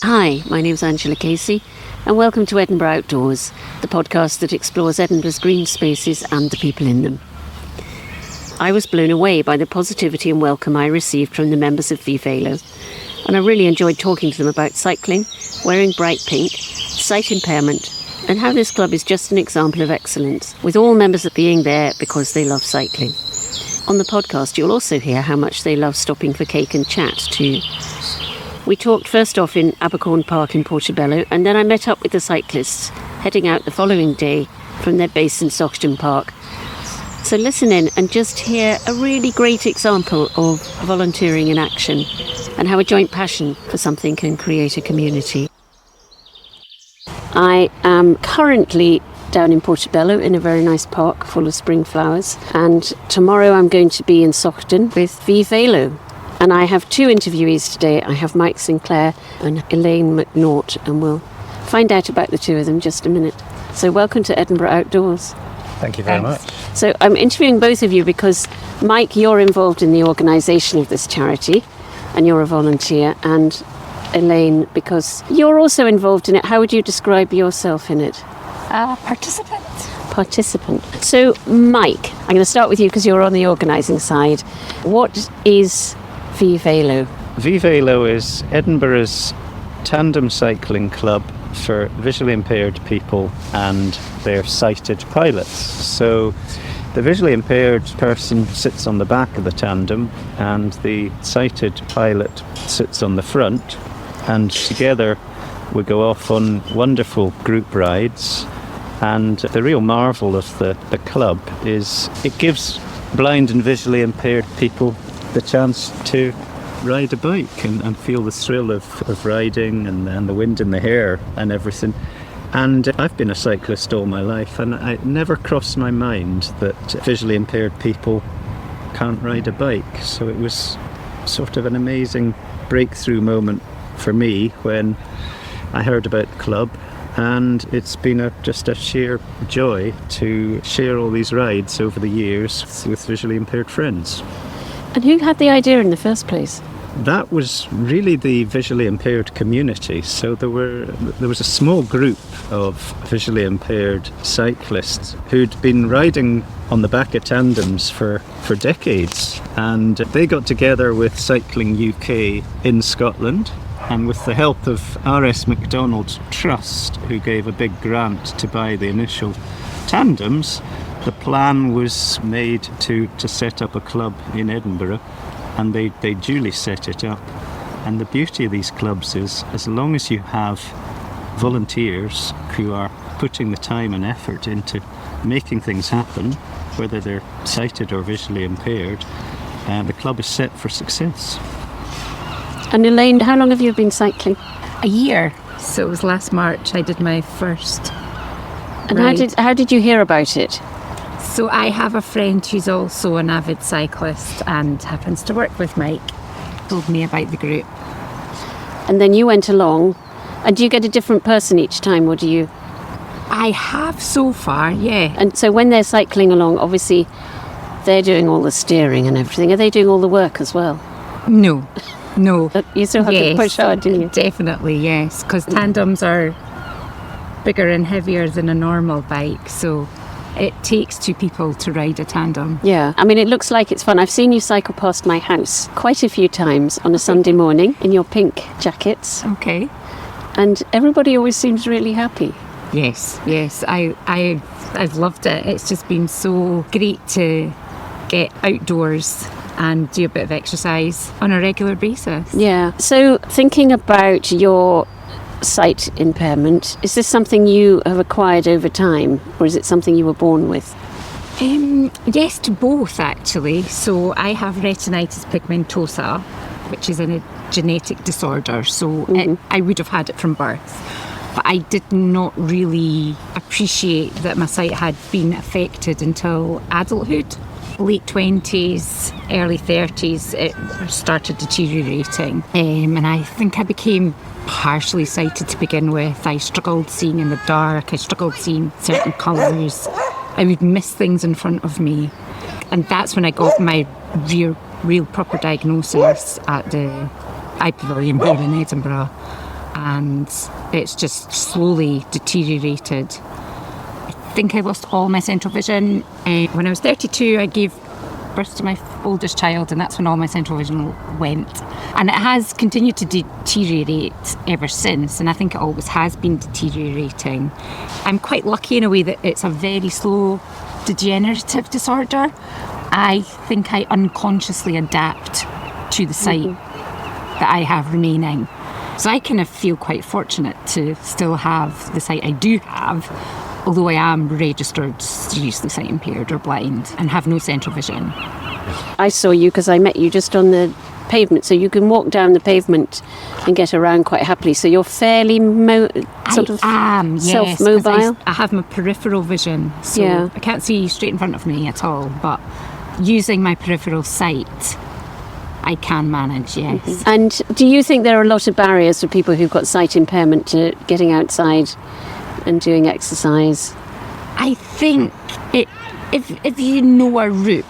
Hi, my name's Angela Casey, and welcome to Edinburgh Outdoors, the podcast that explores Edinburgh's green spaces and the people in them. I was blown away by the positivity and welcome I received from the members of VIE Velo, and I really enjoyed talking to them about cycling, wearing bright pink, sight impairment, and how this club is just an example of excellence, with all members being there because they love cycling. On the podcast, you'll also hear how much they love stopping for cake and chat too. We talked first off in Abercorn Park in Portobello, and then I met up with the cyclists, heading out the following day from their base in Saughton Park. So listen in and just hear a really great example of volunteering in action and how a joint passion for something can create a community. I am currently down in Portobello in a very nice park full of spring flowers, and tomorrow I'm going to be in Saughton with VIE Velo. And I have two interviewees today. I have Mike Sinclair and Elaine McNaught, and we'll find out about the two of them in just a minute. So welcome to Edinburgh Outdoors. Thank you very much. So I'm interviewing both of you because, Mike, you're involved in the organisation of this charity and you're a volunteer, and Elaine, because you're also involved in it. How would you describe yourself in it? Participant. So, Mike, I'm going to start with you because you're on the organising side. What is VIE Velo? VIE Velo is Edinburgh's Tandem Cycling club for visually impaired people and their sighted pilots. So the visually impaired person sits on the back of the tandem and the sighted pilot sits on the front, and together we go off on wonderful group rides. And the real marvel of the club is it gives blind and visually impaired people the chance to ride a bike and feel the thrill of riding and the wind in the hair and everything. And I've been a cyclist all my life, and it never crossed my mind that visually impaired people can't ride a bike. So it was sort of an amazing breakthrough moment for me when I heard about the club, and it's been just a sheer joy to share all these rides over the years with visually impaired friends. And who had the idea in the first place? That was really the visually impaired community. So there was a small group of visually impaired cyclists who'd been riding on the back of tandems for decades, and they got together with Cycling UK in Scotland, and with the help of R.S. MacDonald Trust, who gave a big grant to buy the initial tandems, the plan was made to set up a club in Edinburgh, and they duly set it up. And the beauty of these clubs is, as long as you have volunteers who are putting the time and effort into making things happen, whether they're sighted or visually impaired, the club is set for success. And Elaine, how long have you been cycling? A year. So it was last March I did my first And ride. how did you hear about it? So I have a friend who's also an avid cyclist and happens to work with Mike. Told me about the group. And then you went along, and do you get a different person each time, or do you? I have so far, yeah. And so when they're cycling along, obviously they're doing all the steering and everything. Are they doing all the work as well? No. But you still have to push hard, do you? Definitely, yes. Because tandems are bigger and heavier than a normal bike, so it takes two people to ride a tandem. Yeah, I mean, it looks like it's fun. I've seen you cycle past my house quite a few times on a Sunday morning in your pink jackets, Okay. and everybody always seems really happy. Yes. I've loved it. It's just been so great to get outdoors and do a bit of exercise on a regular basis. Yeah, so thinking about your sight impairment, is this something you have acquired over time, or is it something you were born with? Yes, to both actually. So I have retinitis pigmentosa, which is a genetic disorder. So I would have had it from birth. But I did not really appreciate that my sight had been affected until adulthood. Late 20s, early 30s, it started deteriorating. And I think I became partially sighted to begin with. I struggled seeing in the dark. I struggled seeing certain colours. I would miss things in front of me. And that's when I got my real proper diagnosis at the VIE Velo in Edinburgh. and it's just slowly deteriorated. I think I lost all my central vision. When I was 32, I gave birth to my oldest child, and that's when all my central vision went. And it has continued to deteriorate ever since, and I think it always has been deteriorating. I'm quite lucky in a way that it's a very slow degenerative disorder. I think I unconsciously adapt to the sight that I have remaining. So I kind of feel quite fortunate to still have the sight I do have, although I am registered seriously sight impaired or blind and have no central vision. I saw you because I met you just on the pavement, so you can walk down the pavement and get around quite happily. So you're fairly self-mobile. I have my peripheral vision, so I can't see straight in front of me at all, but using my peripheral sight, I can manage, yes. And do you think there are a lot of barriers for people who've got sight impairment to getting outside and doing exercise? I think if you know a route,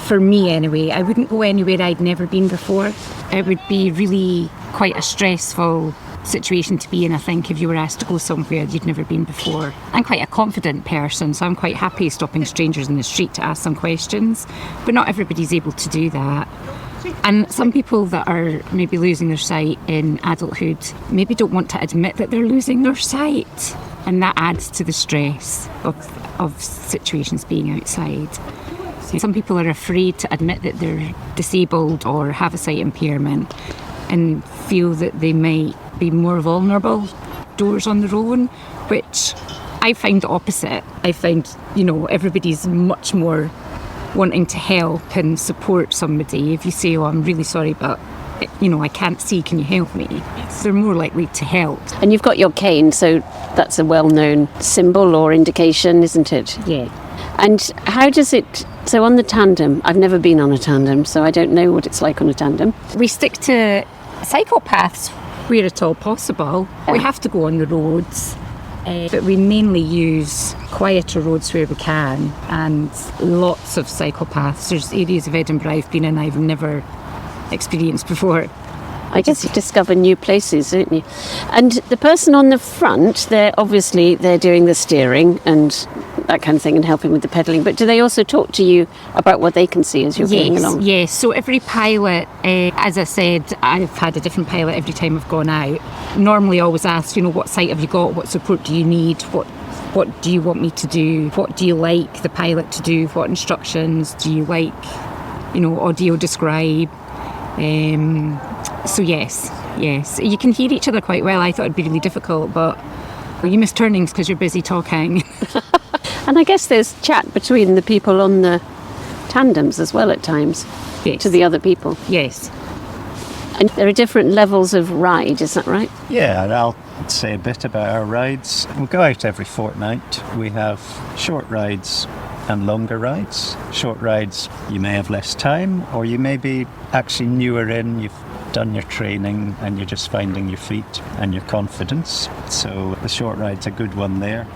for me anyway, I wouldn't go anywhere I'd never been before. It would be really quite a stressful situation to be in, I think, if you were asked to go somewhere you'd never been before. I'm quite a confident person, so I'm quite happy stopping strangers in the street to ask them questions, but not everybody's able to do that. And some people that are maybe losing their sight in adulthood maybe don't want to admit that they're losing their sight, and that adds to the stress of situations being outside. Some people are afraid to admit that they're disabled or have a sight impairment and feel that they might be more vulnerable outdoors on their own, which I find the opposite. I find, everybody's much more wanting to help and support somebody. If you say, oh, I'm really sorry, but I can't see, can you help me? They're more likely to help. And you've got your cane, so that's a well-known symbol or indication, isn't it? Yeah. And how does it, so on the tandem, I've never been on a tandem, so I don't know what it's like on a tandem. We stick to cycle paths where at all possible. We have to go on the roads, but we mainly use quieter roads where we can, and lots of cycle paths. There's areas of Edinburgh I've been in I've never experienced before. I guess you discover new places, don't you? And the person on the front, they're doing the steering and that kind of thing and helping with the pedalling, but do they also talk to you about what they can see as you're going along? Yes, so every pilot, as I said, I've had a different pilot every time I've gone out. Normally always ask, what sight have you got, what support do you need, what do you want me to do, what do you like the pilot to do, what instructions do you like, audio describe. So yes, you can hear each other quite well. I thought it'd be really difficult, but you miss turnings because you're busy talking. And I guess there's chat between the people on the tandems as well at times, to the other people. Yes. And there are different levels of ride, is that right? Yeah, and I'll say a bit about our rides. We go out every fortnight. We have short rides and longer rides. Short rides, you may have less time, or you may be actually newer in, you've done your training and you're just finding your feet and your confidence. So the short ride's a good one there.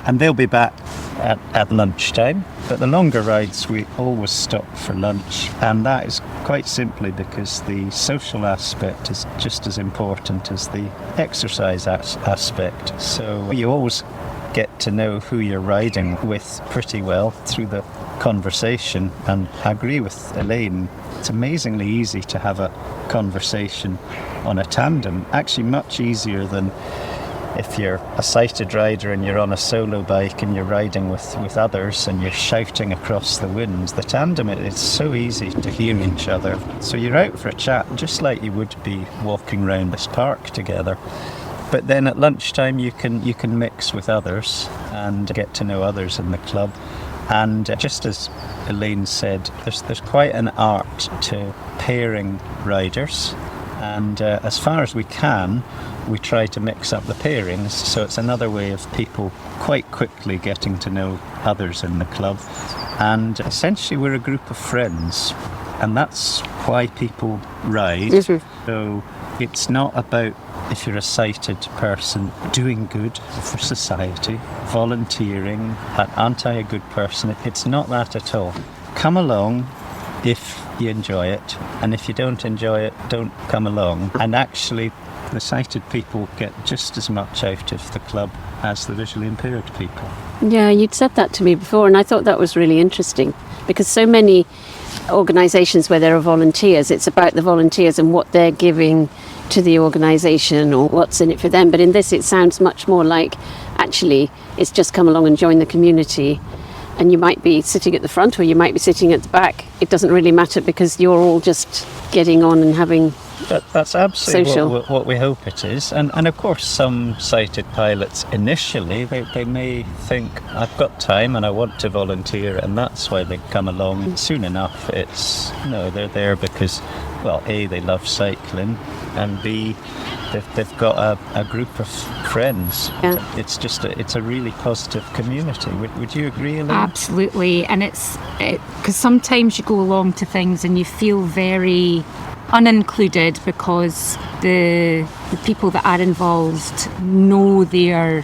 And they'll be back at lunchtime. But the longer rides, we always stop for lunch. And that is quite simply because the social aspect is just as important as the exercise aspect. So you always get to know who you're riding with pretty well through the conversation. And I agree with Elaine, it's amazingly easy to have a conversation on a tandem. Actually much easier than if you're a sighted rider and you're on a solo bike and you're riding with others and you're shouting across the wind. The tandem, it's so easy to hear each other. So you're out for a chat just like you would be walking around this park together. But then at lunchtime you can mix with others and get to know others in the club. And just as Elaine said, there's quite an art to pairing riders. And as far as we can, we try to mix up the pairings, so it's another way of people quite quickly getting to know others in the club. And essentially we're a group of friends, and that's why people ride. Mm-hmm. So it's not about, if you're a sighted person, doing good for society, volunteering, aren't I a good person? It's not that at all. Come along, if you enjoy it, and if you don't enjoy it, don't come along. And actually, the sighted people get just as much out of the club as the visually impaired people. Yeah, you'd said that to me before, and I thought that was really interesting, because so many organisations where there are volunteers, it's about the volunteers and what they're giving to the organisation or what's in it for them. But in this, it sounds much more like, actually, it's just come along and join the community. And you might be sitting at the front or you might be sitting at the back. It doesn't really matter, because you're all just getting on and having That's absolutely social. what we hope it is. And of course, some sighted pilots initially, they may think, I've got time and I want to volunteer, and that's why they come along. Soon enough, it's, no, they're there because, well, A, they love cycling, and B, they've got a group of friends. Yeah. It's a really positive community. Would you agree, Elaine? Absolutely. And it's because sometimes you go along to things and you feel very unincluded, because the people that are involved know their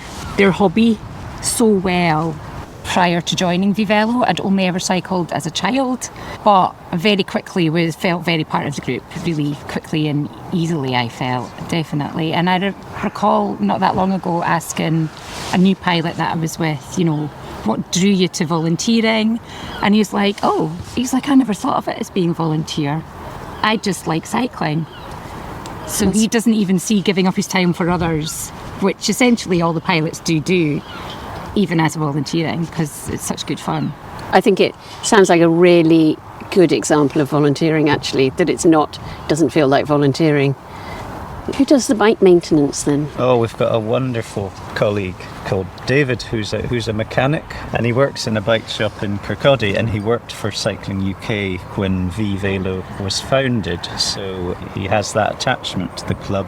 hobby so well. Prior to joining VIE Velo, I'd only ever cycled as a child, but very quickly felt very part of the group, really quickly and easily, I felt, definitely. And I recall not that long ago asking a new pilot that I was with, what drew you to volunteering? And he's like, I never thought of it as being volunteer. I just like cycling. So he doesn't even see giving up his time for others, which essentially all the pilots do, even as volunteering, because it's such good fun. I think it sounds like a really good example of volunteering, actually, that doesn't feel like volunteering. Who does the bike maintenance then? Oh, we've got a wonderful colleague called David, who's a mechanic, and he works in a bike shop in Kirkcaldy, and he worked for Cycling UK when VIE Velo was founded, so he has that attachment to the club,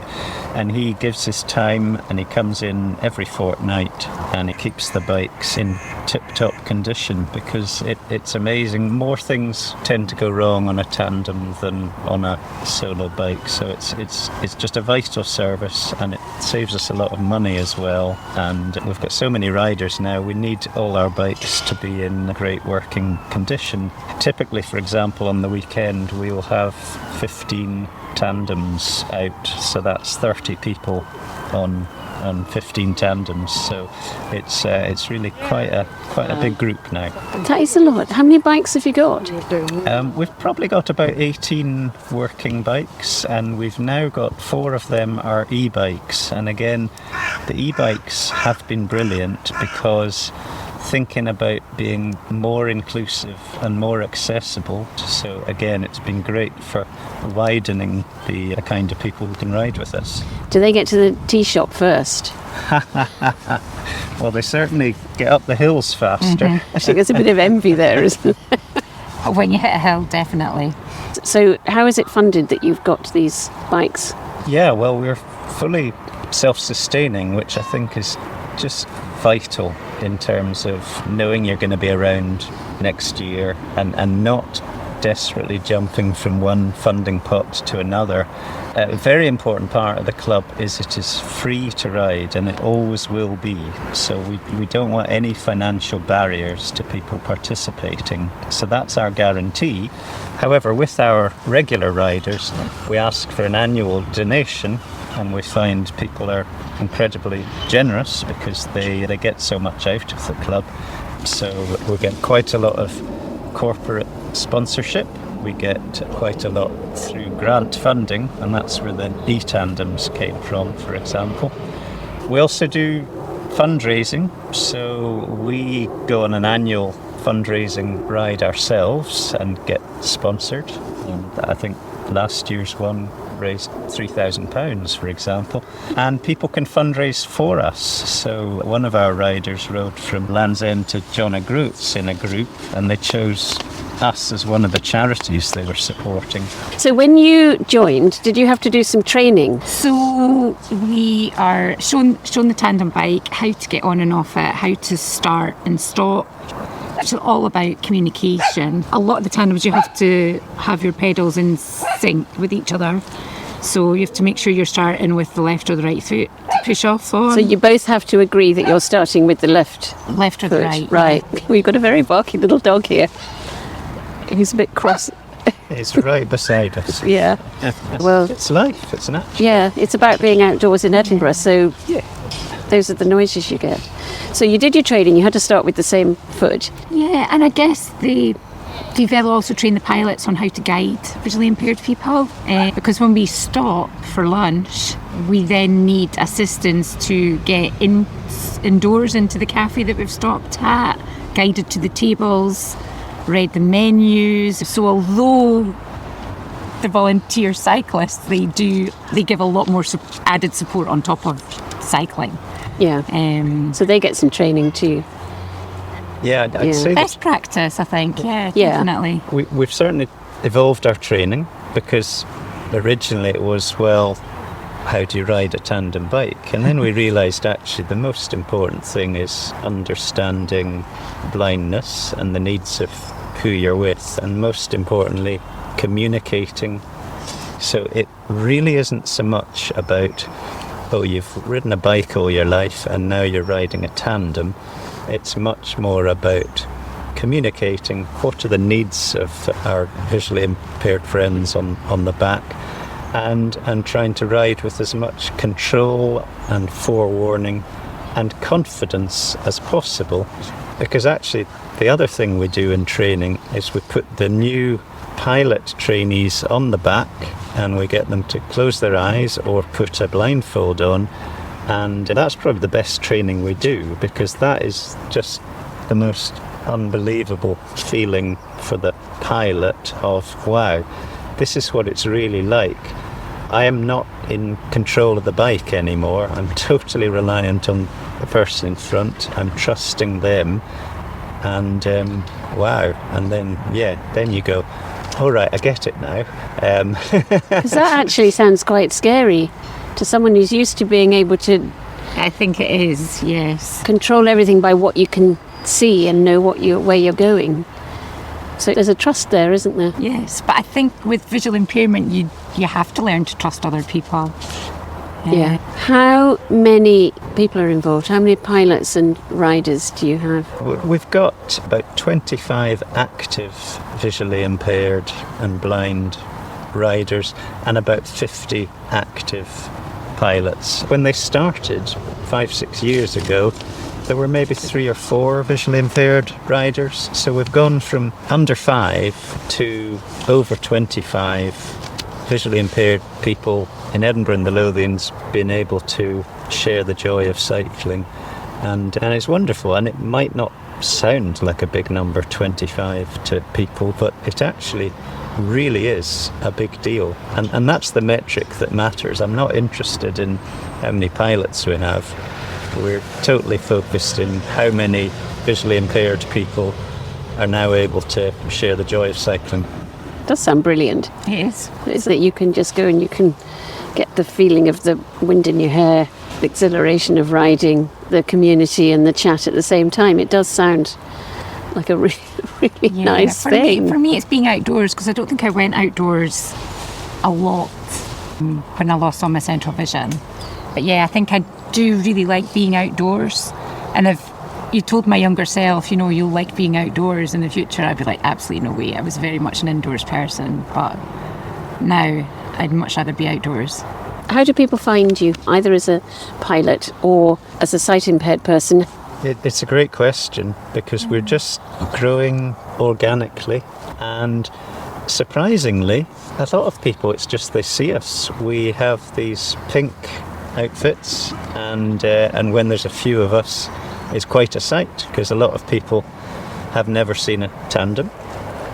and he gives his time, and he comes in every fortnight, and he keeps the bikes in tip-top condition, because it's amazing. More things tend to go wrong on a tandem than on a solo bike, so it's just a vital service, and it saves us a lot of money as well. And we've got so many riders now, we need all our bikes to be in great working condition. Typically, for example, on the weekend we will have 15 tandems out, so that's 30 people on 15 tandems, so it's really quite a big group now. That is a lot. How many bikes have you got? We've probably got about 18 working bikes, and we've now got 4 of them are e-bikes. And again, the e-bikes have been brilliant, because thinking about being more inclusive and more accessible. So again, it's been great for widening the kind of people who can ride with us. Do they get to the tea shop first? Well, they certainly get up the hills faster. I think there's a bit of envy there, isn't there? When you hit a hill, definitely. So how is it funded that you've got these bikes? Yeah, well, we're fully self-sustaining, which I think is just vital in terms of knowing you're going to be around next year and not desperately jumping from one funding pot to another. A very important part of the club is it is free to ride, and it always will be. So we don't want any financial barriers to people participating. So that's our guarantee. However, with our regular riders, we ask for an annual donation, and we find people are incredibly generous because they get so much out of the club. So we get quite a lot of corporate sponsorship. We get quite a lot through grant funding, and that's where the e-tandems came from, for example. We also do fundraising, so we go on an annual fundraising ride ourselves and get sponsored. And I think last year's one raised £3,000, for example, and people can fundraise for us. So one of our riders rode from Land's End to John O'Groats in a group, and they chose us as one of the charities they were supporting. So when you joined, did you have to do some training? So we are shown the tandem bike, how to get on and off it, how to start and stop. It's all about communication. A lot of the tandems you have to have your pedals in sync with each other. So you have to make sure you're starting with the left or the right foot to push off on. So you both have to agree that you're starting with the left Left or the foot. right. Right. We've got a very barky little dog here who's a bit cross. It's right beside us. Yeah. Well, It's life, it's natural. yeah, it's about being outdoors in Edinburgh, so those are the noises you get. So you did your training, you had to start with the same foot. Yeah, and I guess the VIE Velo also train the pilots on how to guide visually impaired people, because when we stop for lunch, we then need assistance to get indoors into the cafe that we've stopped at, guided to the tables, read the menus. So although the volunteer cyclists, they give a lot more added support on top of cycling. Yeah. So they get some training too. Yeah, I'd say Best practice, I think. Yeah, Yeah. definitely. we've certainly evolved our training, because originally it was, well, how do you ride a tandem bike? And then we realised actually the most important thing is understanding blindness and the needs of who you're with, and most importantly, communicating. So it really isn't so much about, oh, you've ridden a bike all your life and now you're riding a tandem. It's much more about communicating what are the needs of our visually impaired friends on the back, and trying to ride with as much control and forewarning and confidence as possible. Because actually the other thing we do in training is we put the new pilot trainees on the back and we get them to close their eyes or put a blindfold on. And that's probably the best training we do, because that is just the most unbelievable feeling for the pilot of, wow, this is what it's really like. I am not in control of the bike anymore. I'm totally reliant on the person in front. I'm trusting them. And wow. And then you go, all right, I get it now. 'Cause that actually sounds quite scary to someone who's used to being able to I think it is, yes. control everything by what you can see and know where you're going. So there's a trust there, isn't there? Yes, but I think with visual impairment, you have to learn to trust other people. Yeah. How many people are involved? How many pilots and riders do you have? We've got about 25 active visually impaired and blind riders and about 50 active pilots. When they started 5-6 years ago, there were maybe 3 or 4 visually impaired riders. So we've gone from under 5 to over 25 visually impaired people in Edinburgh and the Lothians being able to share the joy of cycling. And it's wonderful, and it might not sound like a big number, 25 to people, but it actually really is a big deal. And that's the metric that matters. I'm not interested in how many pilots we have. We're totally focused in how many visually impaired people are now able to share the joy of cycling. It does sound brilliant. It is. Is that you can just go and you can get the feeling of the wind in your hair, the exhilaration of riding, the community and the chat at the same time. It does sound like a really nice thing. For me, it's being outdoors, because I don't think I went outdoors a lot when I lost all my central vision. But yeah, I think I do really like being outdoors. And if you told my younger self, you'll like being outdoors in the future, I'd be like, absolutely no way. I was very much an indoors person, but now I'd much rather be outdoors. How do people find you, either as a pilot or as a sight-impaired person? It's a great question, because we're just growing organically, and surprisingly, a lot of people, it's just they see us. We have these pink outfits, and when there's a few of us, it's quite a sight, because a lot of people have never seen a tandem.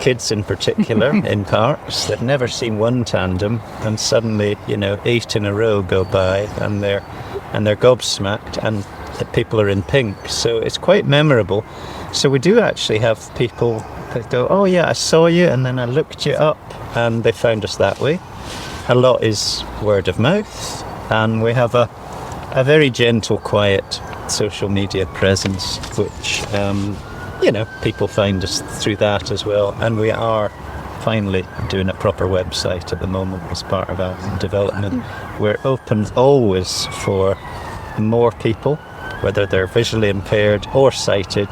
Kids in particular in parks, they've never seen one tandem, and suddenly 8 in a row go by and they're gobsmacked, and the people are in pink, so it's quite memorable. So we do actually have people that go, oh yeah, I saw you and then I looked you up, and they found us that way. A lot is word of mouth, and we have a very gentle, quiet social media presence, which people find us through that as well. And we are finally doing a proper website at the moment as part of our development. We're open always for more people, whether they're visually impaired or sighted.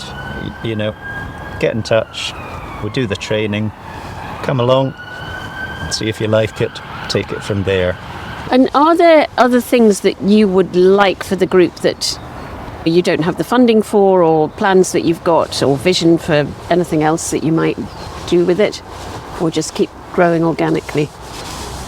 Get in touch. We do the training. Come along, see if you like it, take it from there. And are there other things that you would like for the group that you don't have the funding for, or plans that you've got, or vision for anything else that you might do with it, or just keep growing organically?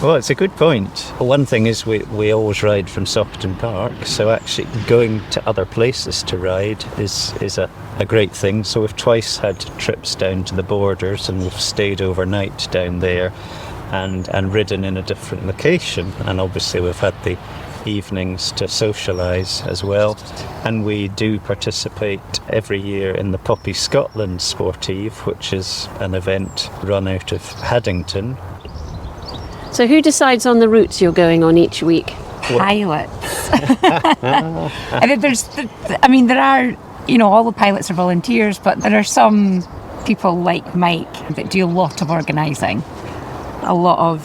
Well, it's a good point. One thing is we always ride from Saughton Park, so actually going to other places to ride is a great thing. So we've twice had trips down to the borders, and we've stayed overnight down there and ridden in a different location. And obviously we've had the evenings to socialise as well. And we do participate every year in the Poppy Scotland Sportive, which is an event run out of Haddington. So who decides on the routes you're going on each week? Pilots. And there are, all the pilots are volunteers, but there are some people like Mike that do a lot of organising, a lot of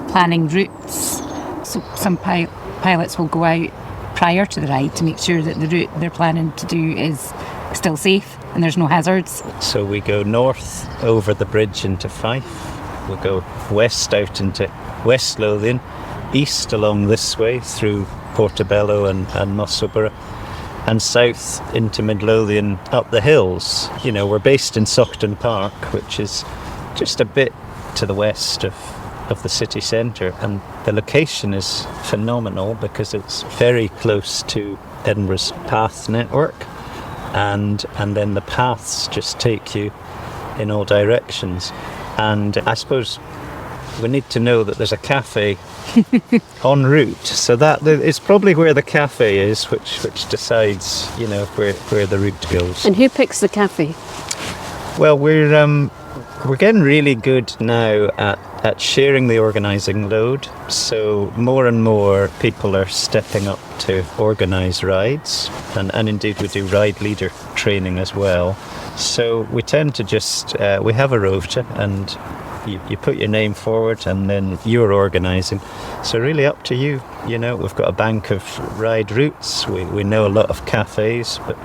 planning routes. So some pilots will go out prior to the ride to make sure that the route they're planning to do is still safe and there's no hazards. So we go north over the bridge into Fife, we'll go west out into West Lothian, east along this way through Portobello and Musselburgh, and south into Midlothian up the hills. We're based in Saughton Park, which is just a bit to the west of the city centre, and the location is phenomenal because it's very close to Edinburgh's path network, and then the paths just take you in all directions. And I suppose we need to know that there's a cafe en route, so that is probably where the cafe is, which decides where the route goes. And who picks the cafe? Well, we're getting really good now at sharing the organising load, so more and more people are stepping up to organise rides, and indeed we do ride leader training as well. So we tend to just we have a rota, and you put your name forward and then you're organising. So really up to you. We've got a bank of ride routes, we know a lot of cafes, but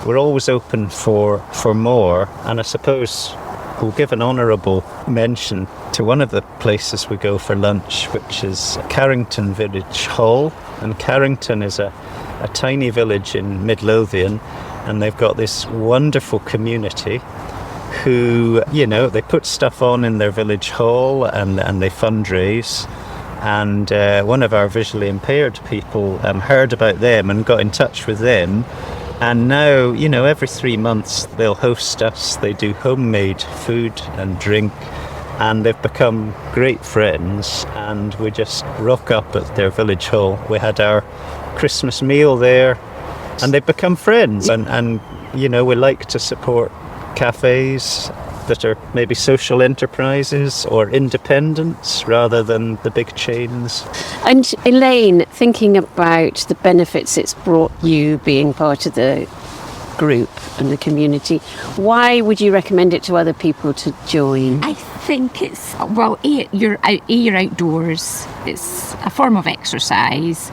we're always open for more. And I suppose we'll give an honourable mention to one of the places we go for lunch, which is Carrington Village Hall. And Carrington is a tiny village in Midlothian, and they've got this wonderful community who, they put stuff on in their village hall and they fundraise. And one of our visually impaired people heard about them and got in touch with them. And now, every 3 months they'll host us. They do homemade food and drink, and they've become great friends. And we just rock up at their village hall. We had our Christmas meal there, and they've become friends. And we like to support cafes that are maybe social enterprises or independents rather than the big chains. And Elaine, thinking about the benefits it's brought you being part of the group and the community, why would you recommend it to other people to join? I think it's, you're outdoors. It's a form of exercise.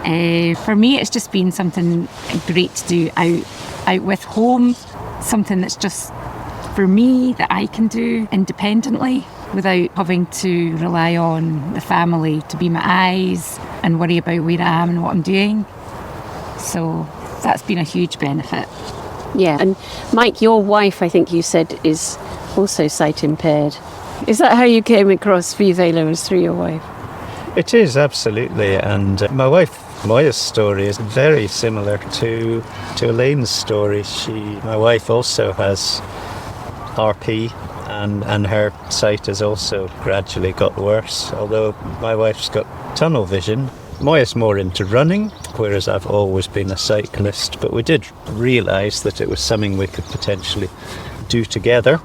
For me, it's just been something great to do out with home, something that's just for me that I can do independently without having to rely on the family to be my eyes and worry about where I am and what I'm doing. So that's been a huge benefit. Yeah, and Mike, your wife, I think you said, is also sight impaired. Is that how you came across VIE Velo, was through your wife? It is, absolutely. And my wife Moya's story is very similar to Elaine's story. My wife also has RP, and her sight has also gradually got worse, although my wife's got tunnel vision. Moya's more into running, whereas I've always been a cyclist, but we did realise that it was something we could potentially do together.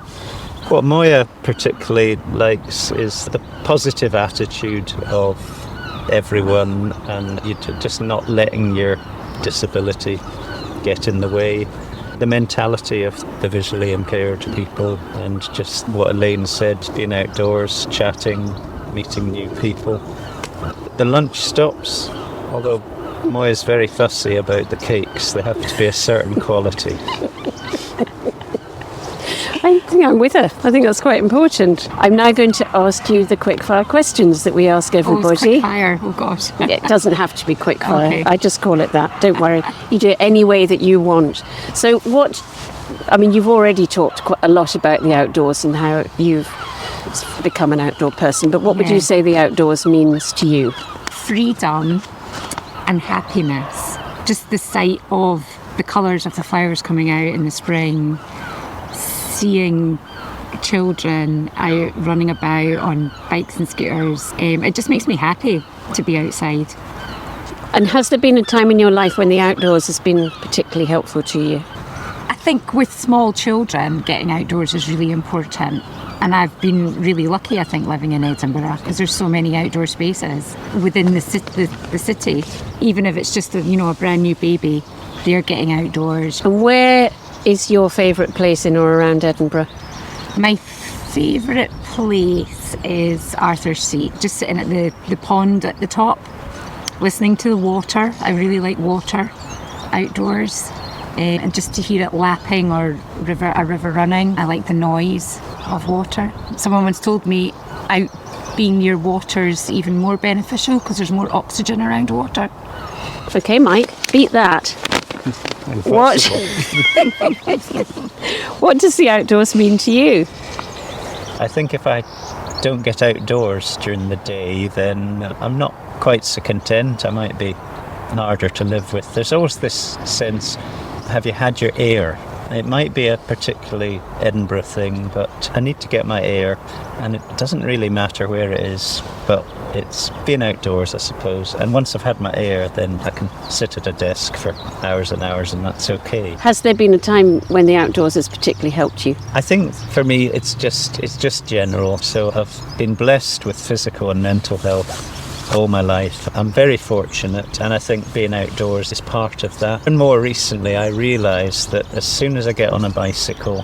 What Moya particularly likes is the positive attitude of everyone, and just not letting your disability get in the way. The mentality of the visually impaired people, and just what Elaine said, being outdoors, chatting, meeting new people. The lunch stops, although Moya's very fussy about the cakes, they have to be a certain quality. I think I'm with her. I think that's quite important. I'm now going to ask you the quickfire questions that we ask everybody. Quickfire. Oh gosh. It doesn't have to be quickfire. Okay. I just call it that. Don't worry. You do it any way that you want. So you've already talked quite a lot about the outdoors and how you've become an outdoor person, but what would you say the outdoors means to you? Freedom and happiness. Just the sight of the colours of the flowers coming out in the spring, seeing children out running about on bikes and scooters. It just makes me happy to be outside. And has there been a time in your life when the outdoors has been particularly helpful to you? I think with small children, getting outdoors is really important. And I've been really lucky, I think, living in Edinburgh, because there's so many outdoor spaces within the city. Even if it's just a brand new baby, they're getting outdoors. And where is your favourite place in or around Edinburgh? My favourite place is Arthur's Seat, just sitting at the pond at the top, listening to the water. I really like water outdoors. And just to hear it lapping or a river running. I like the noise of water. Someone once told me being near water is even more beneficial because there's more oxygen around water. Okay, Mike, beat that. What does the outdoors mean to you? I think if I don't get outdoors during the day, then I'm not quite so content. I might be harder to live with. There's always this sense, have you had your air? It might be a particularly Edinburgh thing, but I need to get my air, and it doesn't really matter where it is, but it's being outdoors, I suppose. And once I've had my air, then I can sit at a desk for hours and hours, and that's okay. Has there been a time when the outdoors has particularly helped you? I think for me it's just general. So I've been blessed with physical and mental health all my life. I'm very fortunate, and I think being outdoors is part of that. And more recently I realised that as soon as I get on a bicycle,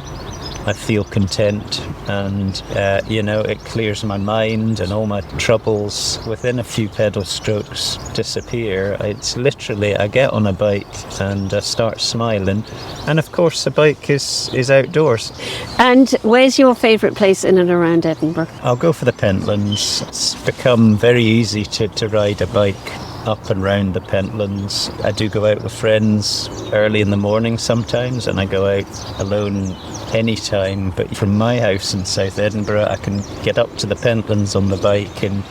I feel content, and it clears my mind, and all my troubles within a few pedal strokes disappear. It's literally, I get on a bike and I start smiling, and of course the bike is outdoors. And where's your favourite place in and around Edinburgh? I'll go for the Pentlands. It's become very easy to ride a bike up and round the Pentlands. I do go out with friends early in the morning sometimes, and I go out alone anytime. But from my house in South Edinburgh, I can get up to the Pentlands on the bike in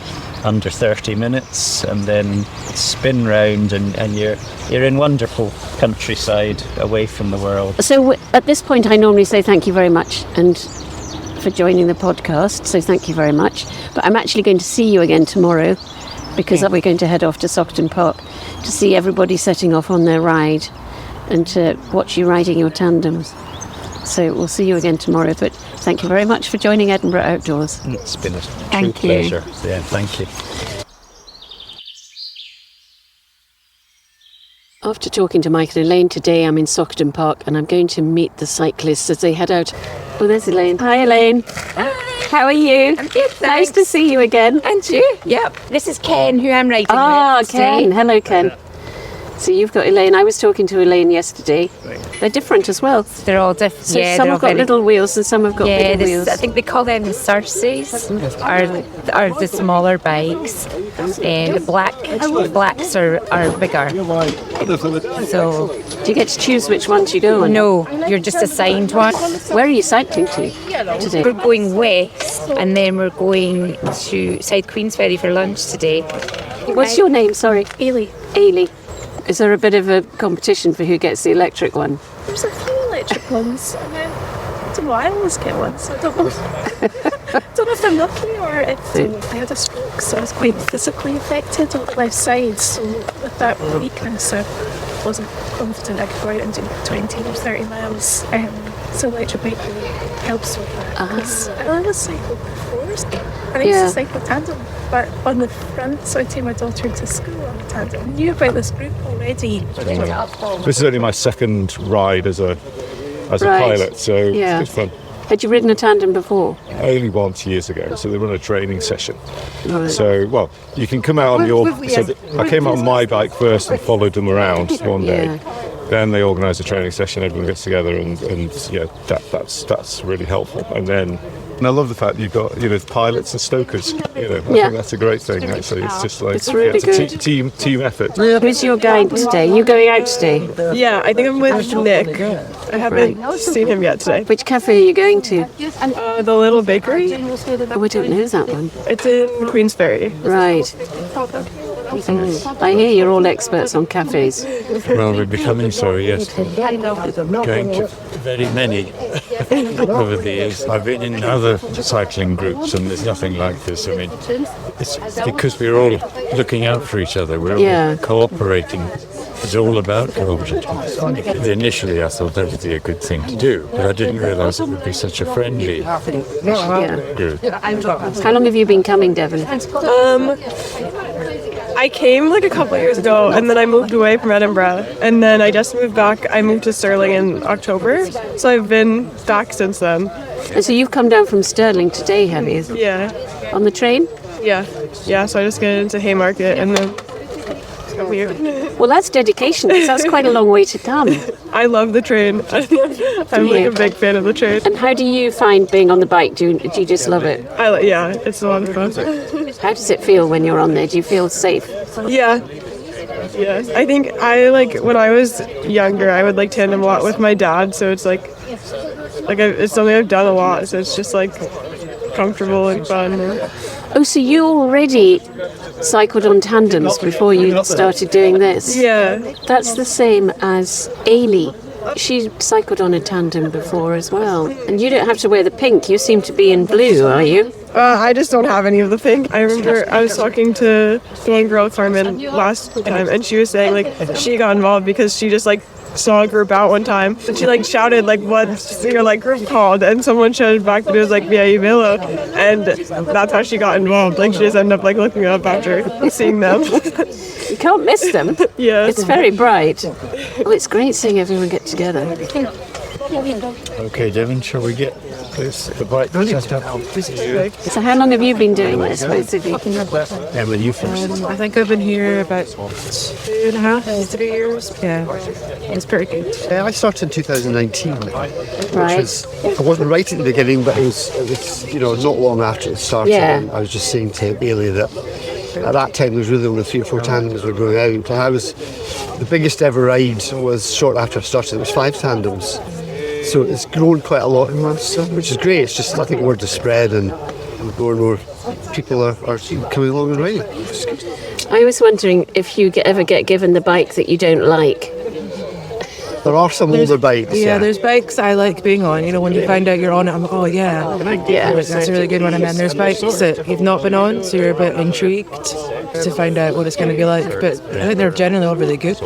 under 30 minutes, and then spin round, and you're in wonderful countryside away from the world. So at this point I normally say thank you very much and for joining the podcast, so thank you very much. But I'm actually going to see you again tomorrow, because we're going to head off to Saughton Park to see everybody setting off on their ride and to watch you riding your tandems. So we'll see you again tomorrow, but thank you very much for joining Edinburgh Outdoors. It's been a true pleasure. Yeah, thank you. After talking to Mike and Elaine today, I'm in Saughton Park and I'm going to meet the cyclists as they head out. Oh, there's Elaine. Hi, Elaine. Hi. How are you? I'm good, thanks. Nice to see you again. And you? Yep. This is Ken, who I'm riding with Ken. today. Hello, Ken. So you've got Elaine. I was talking to Elaine yesterday. They're different as well. They're all different. So yeah, some have got little wheels and some have got bigger wheels. I think they call them the Circes, are the smaller bikes. And the blacks are bigger. So do you get to choose which ones you go on? No, you're just assigned one. Where are you cycling to today? We're going west, and then we're going to South Queensferry for lunch today. What's your name? Sorry. Ailey. Ailey. Is there a bit of a competition for who gets the electric one? There's a few electric ones, and then I don't know, I always get one, so I don't know. I don't know if I'm lucky or if I had a stroke, so I was quite physically affected on the left side, so with that weakness I wasn't confident I could go out and do 20 or 30 miles. So electric bike really helps with that. Because I was cycled before, and I used to cycle tandem, but on the front, so I take my daughter to school on the tandem. I knew about this group already. This is only my second ride as a pilot, so it's good fun. Had you ridden a tandem before? Only once years ago, so they run a training session. Right. So, you can come out on your... So I came out on my bike first and followed them around one day. Then they organise a training session, everyone gets together, and yeah, that's really helpful. And I love the fact you've got, pilots and stokers. I think that's a great thing, actually. It's just like, it's really good. Team effort. Who's your guide today? You going out today? Yeah, I think I'm with Nick. I haven't seen him yet today. Which cafe are you going to? The Little Bakery. Oh, I don't know that one. It's in Queensferry. Right. I hear you're all experts on cafes. Well, we're becoming so, yes. Going to very many over the years. I've been in other cycling groups and there's nothing like this. I mean, it's because we're all looking out for each other. We're all cooperating. It's all about cooperating. Initially, I thought that would be a good thing to do, but I didn't realise it would be such a friendly group. How long have you been coming, Devon? I came like a couple of years ago, and then I moved away from Edinburgh, and then I just moved back. I moved to Stirling in October, so I've been back since then. And so you've come down from Stirling today, have you? Yeah. On the train? Yeah. So I just get into Haymarket and then come here. Well, that's dedication, because that's quite a long way to come. I love the train. I'm like a big fan of the train. And how do you find being on the bike? Do you just love it? Yeah, it's a lot of fun. How does it feel when you're on there? Do you feel safe? Yeah. I think when I was younger, I would tandem a lot with my dad, so it's it's something I've done a lot, so it's just comfortable and fun. Oh, so you already cycled on tandems before you started doing this? Yeah. That's the same as Ailey. She cycled on a tandem before as well. And you don't have to wear the pink. You seem to be in blue, are you? I just don't have any of the pink. I remember I was talking to one girl, Carmen, last time, and she was saying she got involved because she just saw a group out one time, and she shouted what's your group called, and someone shouted back that it was VIE Velo, and that's how she got involved. She just ended up looking up after seeing them. You can't miss them. Yeah. It's very bright. Well, it's great seeing everyone get together. Okay, Devon, shall we get the bike set up? So how long have you been doing this, both of you? Emily, you first. I think I've been here about 2.5, 3 years. Yeah, it's pretty good. I started in 2019, Right. I wasn't right at the beginning, but it was not long after it started. Yeah. And I was just saying to Bailey that at that time there was really only 3 or 4 tandems were going out. The biggest ever ride was short after I started. It was 5 tandems. So it's grown quite a lot in months, which is great. It's just, I think, word has spread and more and more people are coming along and riding. I was wondering if you ever get given the bike that you don't like. There are some older bikes. Yeah, there's bikes I like being on. When you find out you're on it, I'm like, oh yeah, that's a really good one. And then there's bikes that you've not been on, so you're a bit intrigued to find out what it's going to be like. But I think they're generally all really good.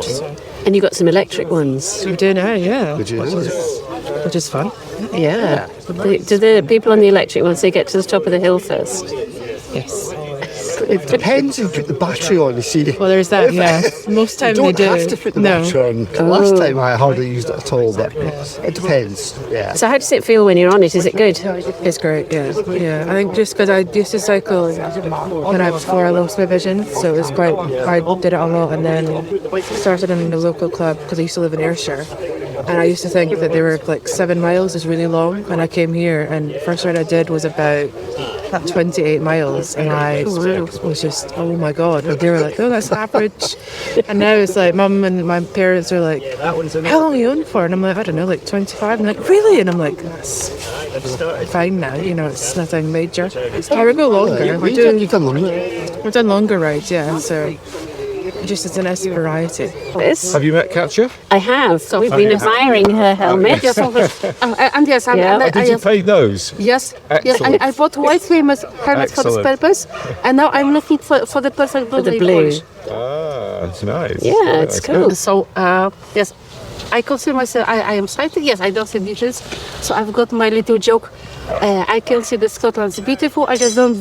And you got some electric ones. We do now, yeah. Which is fun. Yeah. Do the people on the electric ones, they get to the top of the hill first? Yes. It depends if you put the battery on, you see. Well, there's that, yeah. Most times they do. You don't have to put the battery on. Last time I hardly used it at all, but it depends, yeah. So how does it feel when you're on it? Is it good? It's great, yeah. I think just because I used to cycle before I lost my vision, so it was I did it a lot, and then started in the local club because I used to live in Ayrshire. And I used to think that they were 7 miles is really long, and I came here and the first ride I did was about 28 miles, and I was just, oh my god. And they were like, oh, that's average. And now it's Mum and my parents are like, how long are you on for? And I'm like, I don't know, 25. And they're like, really? And I'm like, that's fine now, it's nothing major. I would go longer. You've done longer? We've done longer rides, yeah, so just as a nice variety. Have you met Katja? I have. So we've been admiring her helmet. Yes, and yes, and Did you paint those? Yes, Excellent. and I bought white famous helmets for this purpose, and now I'm looking for the perfect blue. The blue. That's nice. Yeah, it's cool. So, yes, I consider myself, I am cycling, yes, I don't see visions, so I've got my little joke. I can see the Scotland's beautiful. I just don't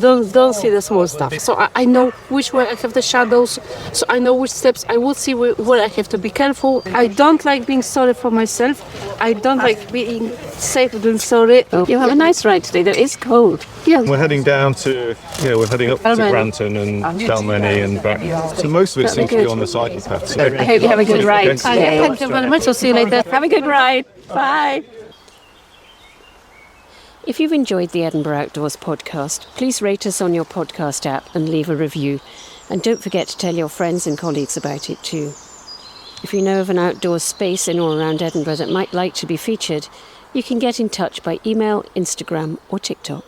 see the small stuff. So I know which way I have the shadows. So I know which steps I will see where I have to be careful. I don't like being sorry for myself. I don't like being safe doing sorry. You have a nice ride today. Though it's cold. Yeah. We're heading down to, we're heading up to Granton and Dalmeny and back. So most of it seems to be on the cycle path. So I hope you have a good ride today. Thank you very much. I'll see you later. Have a good ride. Bye. If you've enjoyed the Edinburgh Outdoors podcast, please rate us on your podcast app and leave a review. And don't forget to tell your friends and colleagues about it too. If you know of an outdoor space in or around Edinburgh that might like to be featured, you can get in touch by email, Instagram or TikTok.